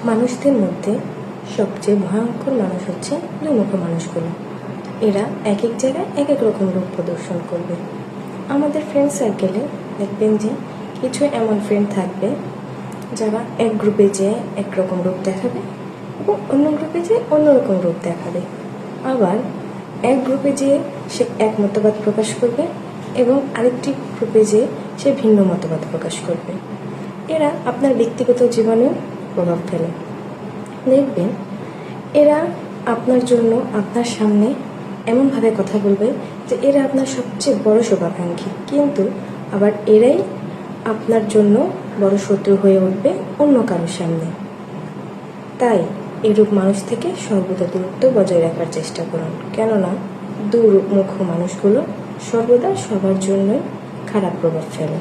মানুষদের মধ্যে সবচেয়ে ভয়ঙ্কর মানুষ হচ্ছে দুমুখো মানুষগুলো। এরা এক এক জায়গায় এক এক রকম রূপ প্রদর্শন করবে। আমাদের ফ্রেন্ড সার্কেলে দেখবেন যে কিছু এমন ফ্রেন্ড থাকবে যারা এক গ্রুপে যেয়ে একরকম রূপ দেখাবে এবং অন্য গ্রুপে যেয়ে অন্যরকম রূপ দেখাবে। আবার এক গ্রুপে যেয়ে সে এক মতবাদ প্রকাশ করবে এবং আরেকটি গ্রুপে যেয়ে সে ভিন্ন মতবাদ প্রকাশ করবে। এরা আপনার ব্যক্তিগত জীবনেও প্রভাব ফেলে। দেখবেন এরা আপনার জন্য আপনার সামনে এমনভাবে কথা বলবে যে এরা আপনার সবচেয়ে বড় শুভাকাঙ্ক্ষী, কিন্তু আবার এরাই আপনার জন্য বড় শত্রু হয়ে উঠবে অন্য কারোর সামনে। তাই এরূপ মানুষ থেকে সর্বদা দূরত্ব বজায় রাখার চেষ্টা করুন, কেননা দুমুখো মানুষগুলো সর্বদা সবার জন্যই খারাপ প্রভাব ফেলে।